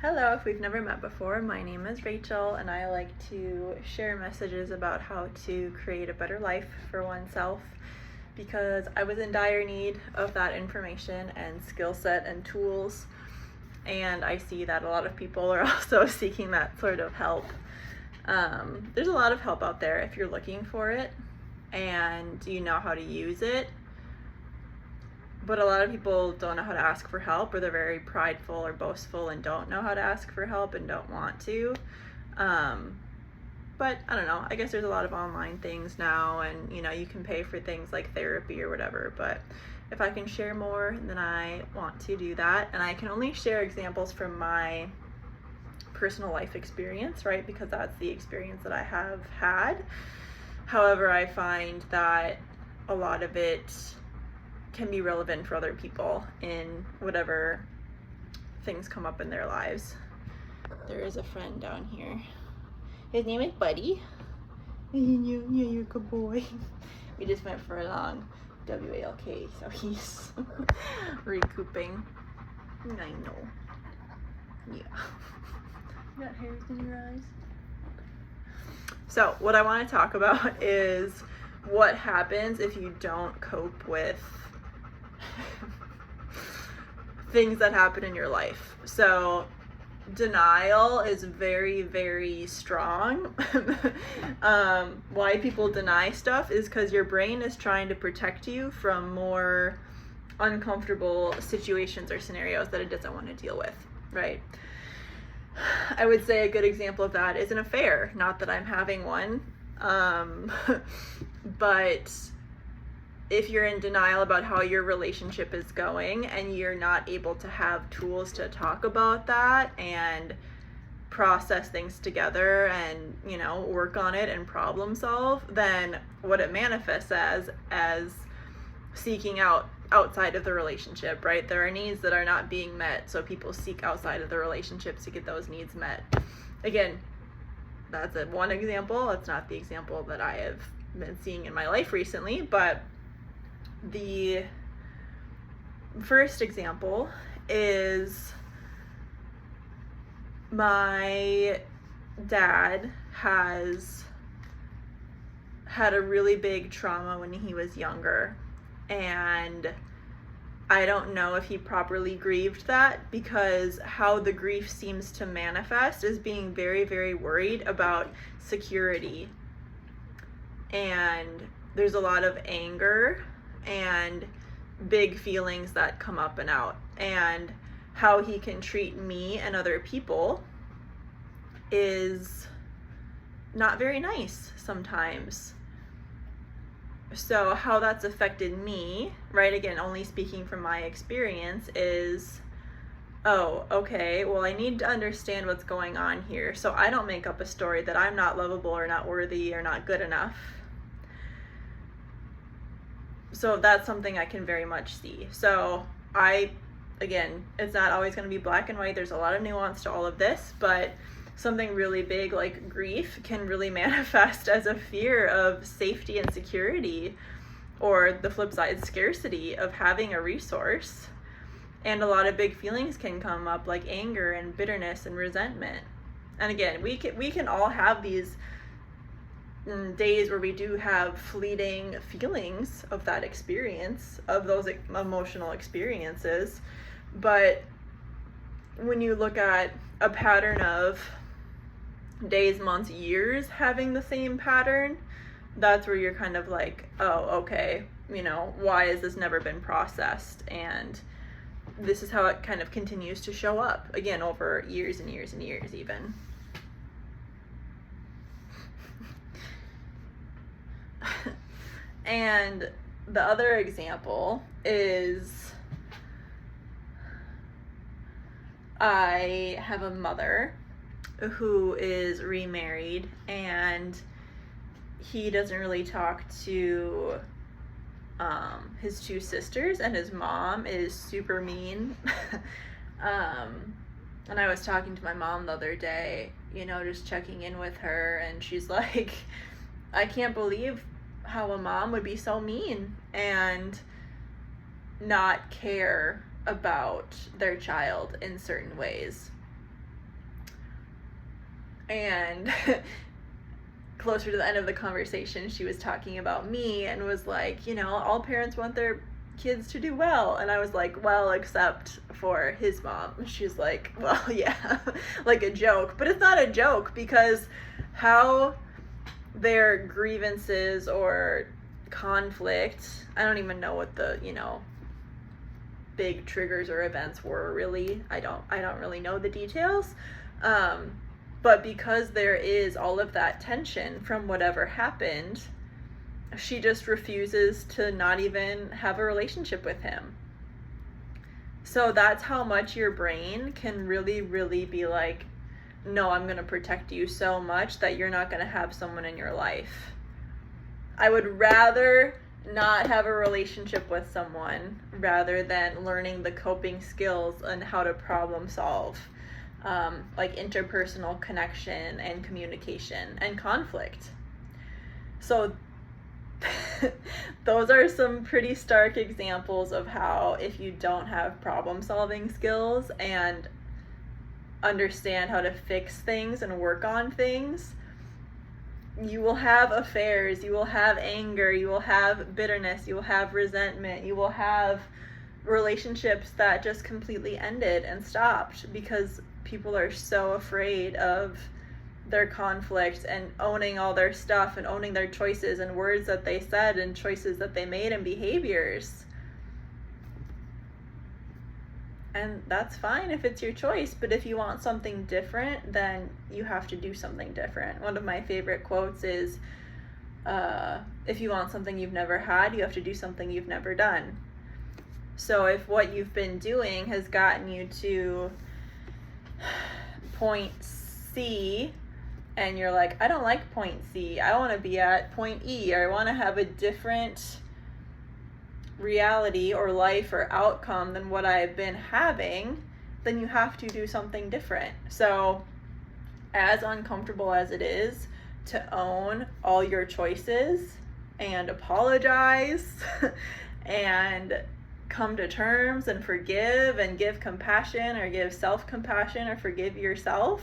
Hello, if we've never met before, my name is Rachel and I like to share messages about how to create a better life for oneself because I was in dire need of that information and skill set and tools, and I see that a lot of people are also seeking that sort of help. There's a lot of help out there if you're looking for it and you know how to use it. But a lot of people don't know how to ask for help, or they're very prideful or boastful and don't know how to ask for help and don't want to. But I don't know, I guess there's a lot of online things now, and you can pay for things like therapy or whatever. But if I can share more, then I want to do that. And I can only share examples from my personal life experience, right? Because that's the experience that I have had. However, I find that a lot of it can be relevant for other people in whatever things come up in their lives. There is a friend down here. His name is Buddy. You're a good boy. We just went for a long WALK, so he's recouping. I know. Yeah. You got hairs in your eyes? So what I want to talk about is what happens if you don't cope with things that happen in your life. So denial is very, very strong. Why people deny stuff is because your brain is trying to protect you from more uncomfortable situations or scenarios that it doesn't want to deal with, right? I would say a good example of that is an affair. Not that I'm having one, but if you're in denial about how your relationship is going and you're not able to have tools to talk about that and process things together and work on it and problem solve, then what it manifests as seeking outside of the relationship, right? There are needs that are not being met, so people seek outside of the relationship to get those needs met. Again, that's one example. That's not the example that I have been seeing in my life recently, but the first example is my dad has had a really big trauma when he was younger, and I don't know if he properly grieved that, because how the grief seems to manifest is being very, very worried about security, and there's a lot of anger and big feelings that come up and out, and how he can treat me and other people is not very nice sometimes. So how that's affected me, right, again, only speaking from my experience, is, oh, okay, well, I need to understand what's going on here, so I don't make up a story that I'm not lovable or not worthy or not good enough. So that's something I can very much see. So again, it's not always going to be black and white. There's a lot of nuance to all of this, but something really big like grief can really manifest as a fear of safety and security, or the flip side, scarcity of having a resource. And a lot of big feelings can come up, like anger and bitterness and resentment. And again, we can all have these days where we do have fleeting feelings of that experience, of those emotional experiences. But when you look at a pattern of days, months, years having the same pattern, that's where you're kind of like, oh, okay, why has this never been processed? And this is how it kind of continues to show up, again, over years and years and years even. And the other example is, I have a mother who is remarried, and he doesn't really talk to his two sisters, and his mom is super mean. And I was talking to my mom the other day, just checking in with her, and she's like, I can't believe how a mom would be so mean and not care about their child in certain ways. And closer to the end of the conversation, she was talking about me and was like, you know, all parents want their kids to do well. And I was like, well, except for his mom. She's like, well, yeah, like a joke. But it's not a joke, because how their grievances or conflict, I don't even know what the, you know, big triggers or events were really. I don't really know the details. But because there is all of that tension from whatever happened, she just refuses to not even have a relationship with him. So that's how much your brain can really, really be like, no, I'm going to protect you so much that you're not going to have someone in your life. I would rather not have a relationship with someone rather than learning the coping skills and how to problem solve. Like interpersonal connection and communication and conflict. So those are some pretty stark examples of how, if you don't have problem solving skills and understand how to fix things and work on things, you will have affairs, you will have anger, you will have bitterness, you will have resentment, you will have relationships that just completely ended and stopped because people are so afraid of their conflict and owning all their stuff and owning their choices and words that they said and choices that they made and behaviors. And that's fine if it's your choice, but if you want something different, then you have to do something different. One of my favorite quotes is, if you want something you've never had, you have to do something you've never done. So if what you've been doing has gotten you to point C and you're like, I don't like point C, I want to be at point E, or I want to have a different reality or life or outcome than what I've been having, then you have to do something different. So as uncomfortable as it is to own all your choices and apologize and come to terms and forgive and give compassion or give self-compassion or forgive yourself,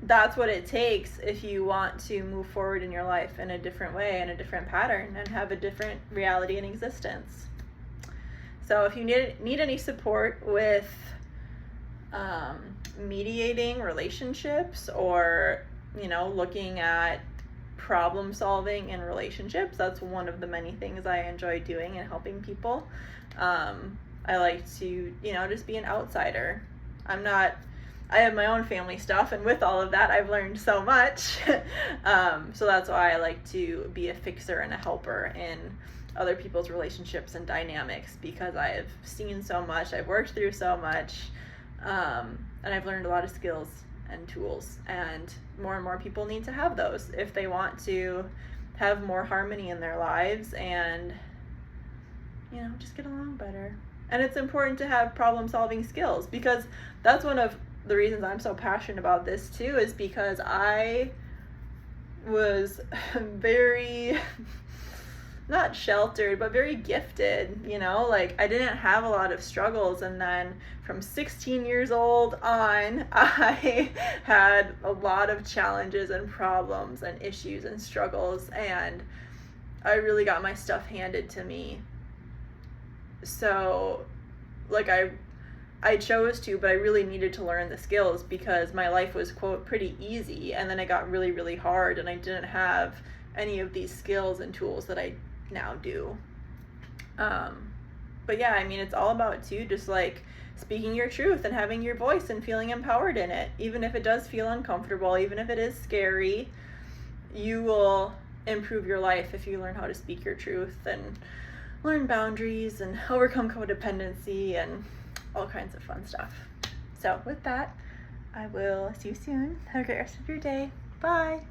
that's what it takes if you want to move forward in your life in a different way, in a different pattern, and have a different reality and existence. So if you need any support with mediating relationships, or, you know, looking at problem solving in relationships, that's one of the many things I enjoy doing and helping people. I like to, you know, just be an outsider. I have my own family stuff, and with all of that, I've learned so much. So that's why I like to be a fixer and a helper in other people's relationships and dynamics, because I've seen so much, I've worked through so much, and I've learned a lot of skills and tools, and more people need to have those if they want to have more harmony in their lives and, you know, just get along better. And it's important to have problem solving skills, because that's one of the reasons I'm so passionate about this too, is because I was very not sheltered, but very gifted, you know, like I didn't have a lot of struggles. And then from 16 years old on, I had a lot of challenges and problems and issues and struggles, and I really got my stuff handed to me. So like I chose to, but I really needed to learn the skills, because my life was, quote, pretty easy, and then it got really, really hard, and I didn't have any of these skills and tools that I now do. But yeah, I mean, it's all about too, just like speaking your truth and having your voice and feeling empowered in it. Even if it does feel uncomfortable, even if it is scary, you will improve your life if you learn how to speak your truth and learn boundaries and overcome codependency and all kinds of fun stuff. So with that, I will see you soon. Have a great rest of your day. Bye.